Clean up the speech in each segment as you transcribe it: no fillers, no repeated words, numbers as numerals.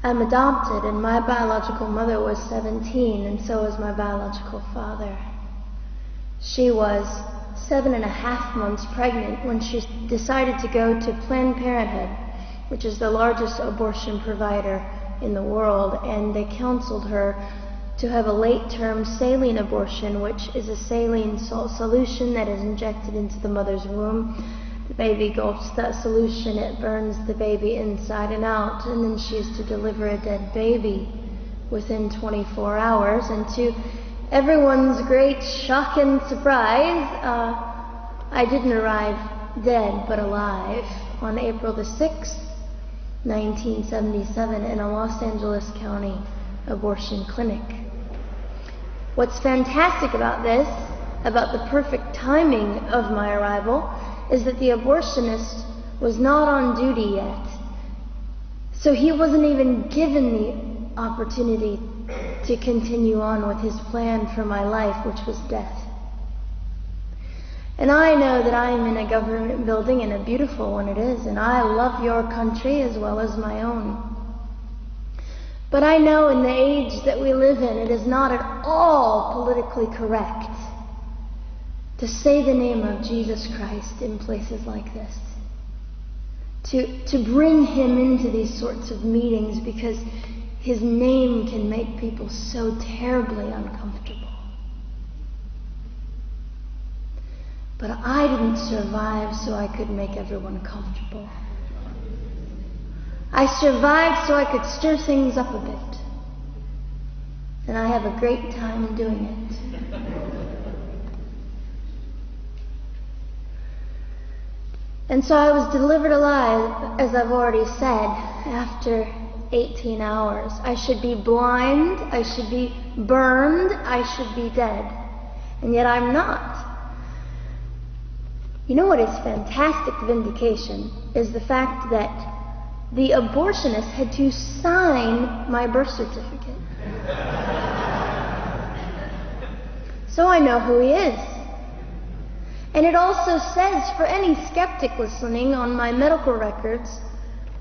I'm adopted, and my biological mother was 17, and so was my biological father. She was 7.5 months pregnant when she decided to go to Planned Parenthood, which is the largest abortion provider in the world, and they counseled her to have a late-term saline abortion, which is a saline salt solution that is injected into the mother's womb. The baby gulps that solution, it burns the baby inside and out, and then she is to deliver a dead baby within 24 hours. And to everyone's great shock and surprise, I didn't arrive dead but alive on April the 6th, 1977 in a Los Angeles County abortion clinic. What's fantastic about this, about the perfect timing of my arrival, is that the abortionist was not on duty yet. So he wasn't even given the opportunity to continue on with his plan for my life, which was death. And I know that I am in a government building, and a beautiful one it is, and I love your country as well as my own. But I know in the age that we live in, it is not at all politically correct to say the name of Jesus Christ in places like this. To bring him into these sorts of meetings, because his name can make people so terribly uncomfortable. But I didn't survive so I could make everyone comfortable. I survived so I could stir things up a bit. And I have a great time doing it. And so I was delivered alive, as I've already said, after 18 hours. I should be blind, I should be burned, I should be dead. And yet I'm not. You know what is fantastic vindication is the fact that the abortionist had to sign my birth certificate. So I know who he is. And it also says, for any skeptic listening, on my medical records,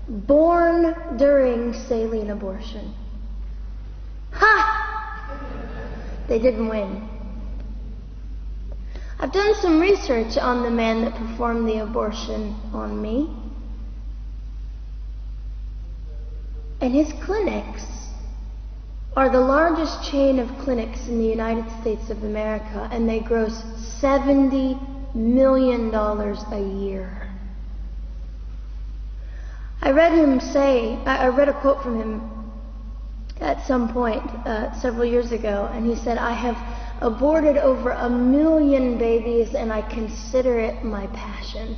born during saline abortion. Ha! They didn't win. I've done some research on the man that performed the abortion on me. And his clinics are the largest chain of clinics in the United States of America, and they gross $70 million a year. I read a quote from him at some point several years ago, and he said, "I have aborted over 1 million babies, and I consider it my passion."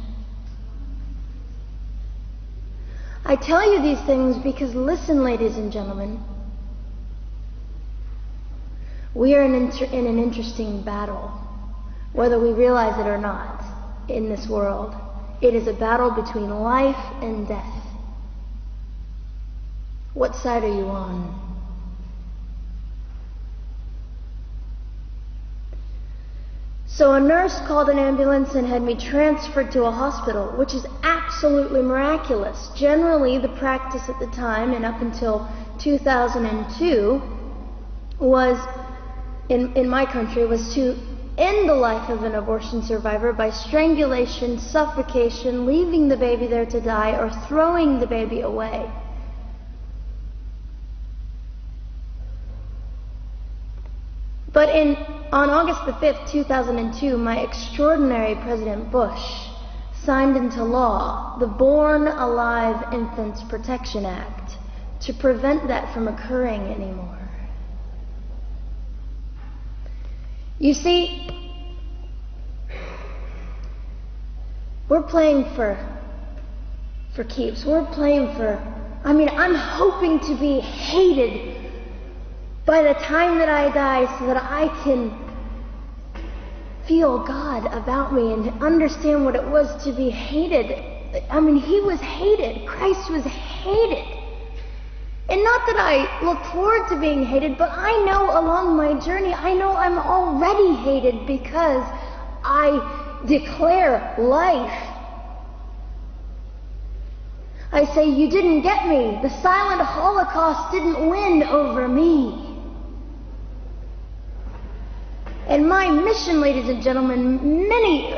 I tell you these things because, listen, ladies and gentlemen, we are in an interesting battle, whether we realize it or not, in this world. It is a battle between life and death. What side are you on? So a nurse called an ambulance and had me transferred to a hospital, which is absolutely miraculous. Generally, the practice at the time, and up until 2002, was, in my country, was to end the life of an abortion survivor by strangulation, suffocation, leaving the baby there to die, or throwing the baby away. But on August the 5th, 2002, my extraordinary President Bush signed into law the Born Alive Infants Protection Act to prevent that from occurring anymore. You see, we're playing for keeps. We're playing I'm hoping to be hated by the time that I die, so that I can feel God about me and understand what it was to be hated. He was hated. Christ was hated. And not that I look forward to being hated, but I know along my journey, I know I'm already hated because I declare life. I say, you didn't get me. The silent Holocaust didn't win over me. And my mission, ladies and gentlemen,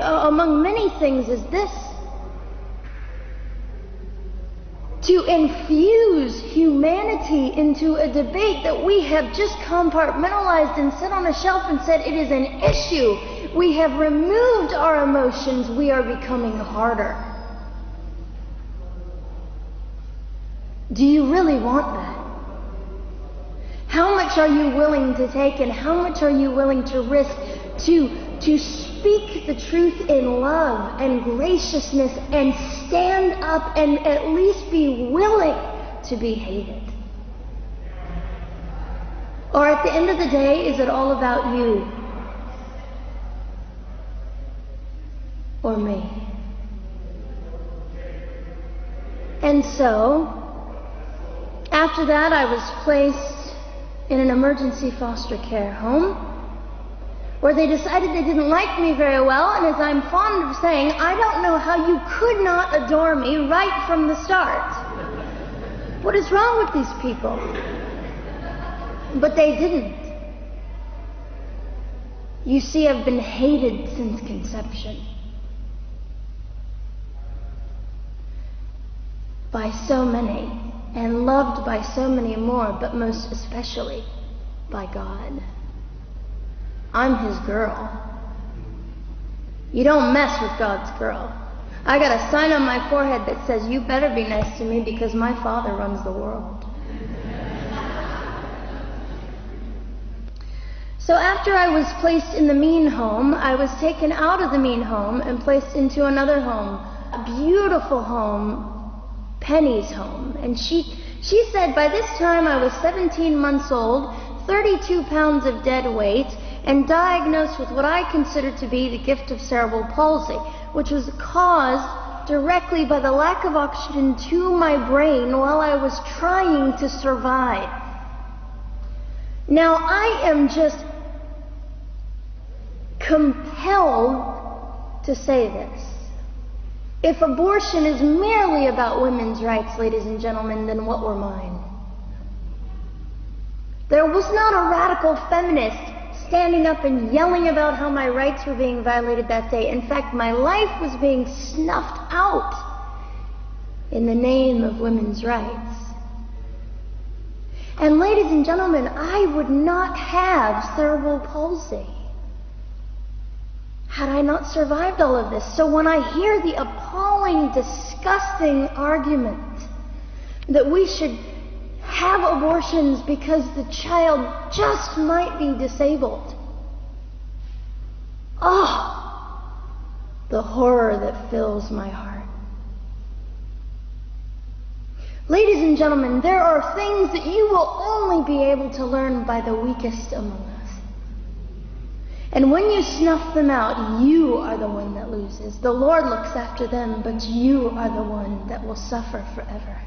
among many things, is this: to infuse humanity into a debate that we have just compartmentalized and set on a shelf and said it is an issue. We have removed our emotions. We are becoming harder. Do you really want that? How much are you willing to take, and how much are you willing to risk to speak the truth in love and graciousness and stand up and at least be willing to be hated? Or at the end of the day, is it all about you or me? And so, after that, I was placed in an emergency foster care home, where they decided they didn't like me very well, and as I'm fond of saying, I don't know how you could not adore me right from the start. What is wrong with these people? But they didn't. You see, I've been hated since conception by so many, and loved by so many more, but most especially by God. I'm His girl. You don't mess with God's girl. I got a sign on my forehead that says, you better be nice to me because my Father runs the world. So after I was placed in the mean home, I was taken out of the mean home and placed into another home, a beautiful home, Penny's home. And she said by this time I was 17 months old, 32 pounds of dead weight, and diagnosed with what I considered to be the gift of cerebral palsy, which was caused directly by the lack of oxygen to my brain while I was trying to survive. Now, I am just compelled to say this. If abortion is merely about women's rights, ladies and gentlemen, then what were mine? There was not a radical feminist standing up and yelling about how my rights were being violated that day. In fact, my life was being snuffed out in the name of women's rights. And ladies and gentlemen, I would not have cerebral palsy had I not survived all of this. So when I hear the appalling, disgusting argument that we should have abortions because the child just might be disabled, the horror that fills my heart. Ladies and gentlemen, there are things that you will only be able to learn by the weakest among us. And when you snuff them out, you are the one that loses. The Lord looks after them, but you are the one that will suffer forever.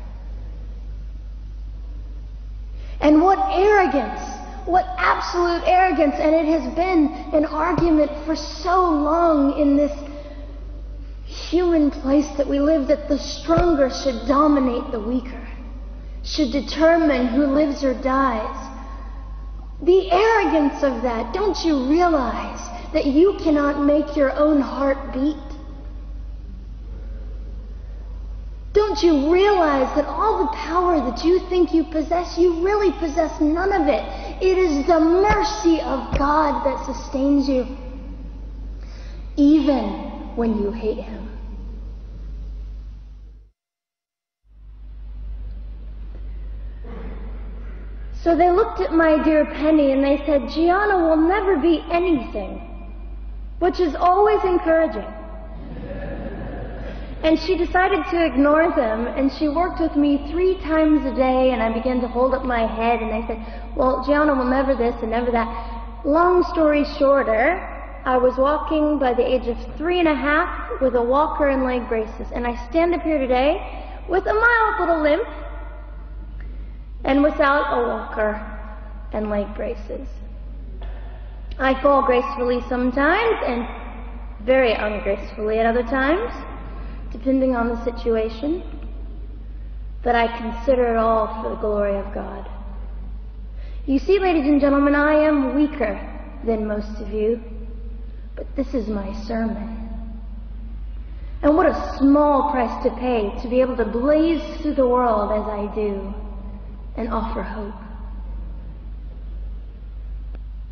And what arrogance, what absolute arrogance, and it has been an argument for so long in this human place that we live, that the stronger should dominate the weaker, should determine who lives or dies. The arrogance of that. Don't you realize that you cannot make your own heart beat? Don't you realize that all the power that you think you possess, you really possess none of it? It is the mercy of God that sustains you, even when you hate Him. So they looked at my dear Penny and they said, Gianna will never be anything, which is always encouraging. And she decided to ignore them, and she worked with me 3 times a day, and I began to hold up my head, and they said, well, Gianna will never this and never that. Long story shorter, I was walking by the age of 3.5 with a walker and leg braces, and I stand up here today with a mild little limp, and without a walker and leg braces. I fall gracefully sometimes and very ungracefully at other times, depending on the situation. but I consider it all for the glory of God. You see, ladies and gentlemen, I am weaker than most of you, but this is my sermon. And what a small price to pay to be able to blaze through the world as I do and offer hope.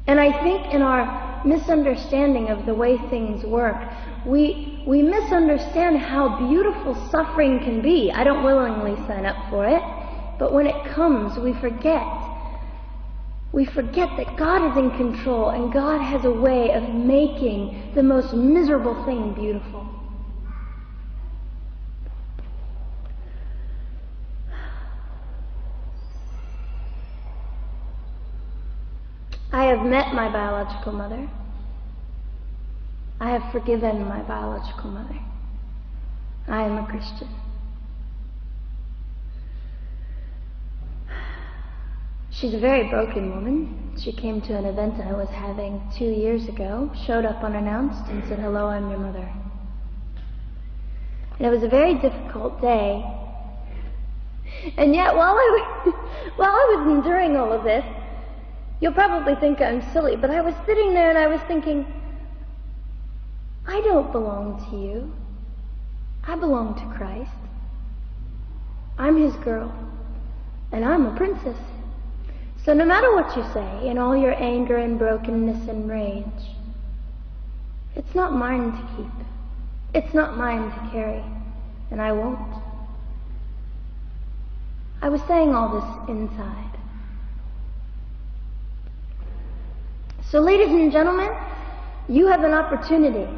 And I think in our misunderstanding of the way things work, we misunderstand how beautiful suffering can be. I don't willingly sign up for it, but when it comes, we forget. We forget that God is in control and God has a way of making the most miserable thing beautiful. I have met my biological mother. I have forgiven my biological mother. I am a Christian. She's a very broken woman. She came to an event I was having 2 years ago, showed up unannounced, and said, "Hello, I'm your mother." And it was a very difficult day. And yet, while I was enduring all of this, you'll probably think I'm silly, but I was sitting there and I was thinking, I don't belong to you. I belong to Christ. I'm his girl, and I'm a princess. So no matter what you say, in all your anger and brokenness and rage, it's not mine to keep. It's not mine to carry, and I won't. I was saying all this inside. So ladies and gentlemen, you have an opportunity.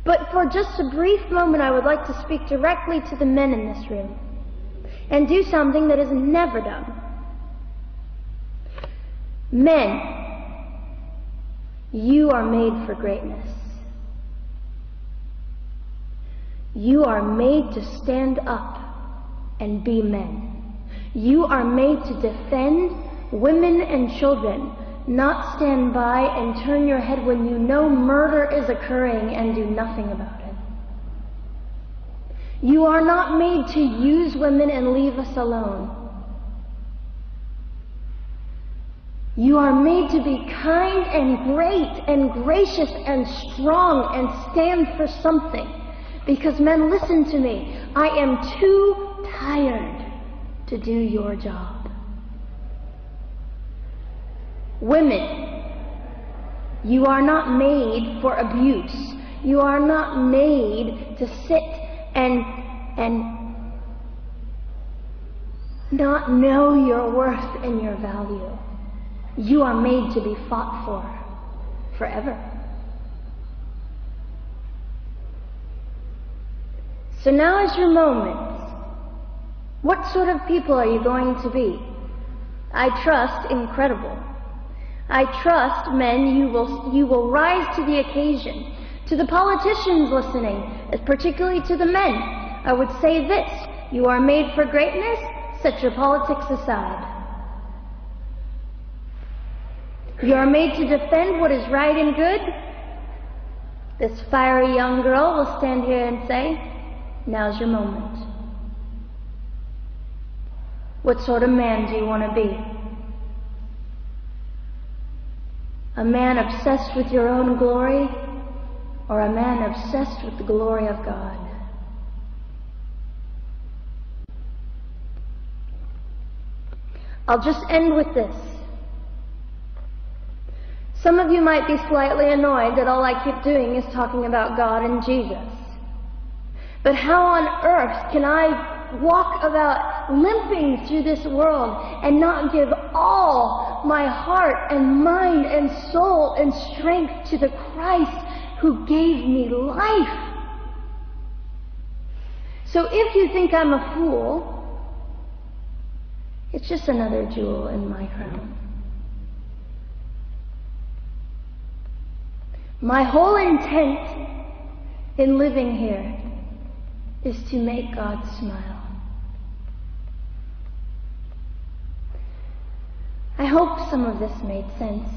But for just a brief moment, I would like to speak directly to the men in this room and do something that is never done. Men, you are made for greatness. You are made to stand up and be men. You are made to defend women and children, not stand by and turn your head when you know murder is occurring and do nothing about it. You are not made to use women and leave us alone. You are made to be kind and great and gracious and strong and stand for something. Because men, listen to me. I am too tired to do your job. Women, you are not made for abuse. You are not made to sit and not know your worth and your value. You are made to be fought for forever. So now is your moment. What sort of people are you going to be? I trust incredible. I trust, men, you will rise to the occasion. To the politicians listening, particularly to the men, I would say this: you are made for greatness. Set your politics aside. You are made to defend what is right and good. This fiery young girl will stand here and say, now's your moment. What sort of man do you want to be? A man obsessed with your own glory, or a man obsessed with the glory of God? I'll just end with this. Some of you might be slightly annoyed that all I keep doing is talking about God and Jesus. But how on earth can I walk about limping through this world and not give all my heart and mind and soul and strength to the Christ who gave me life? So if you think I'm a fool, it's just another jewel in my crown. My whole intent in living here is to make God smile. I hope some of this made sense.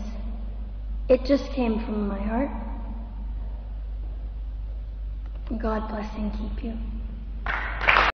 It just came from my heart. God bless and keep you.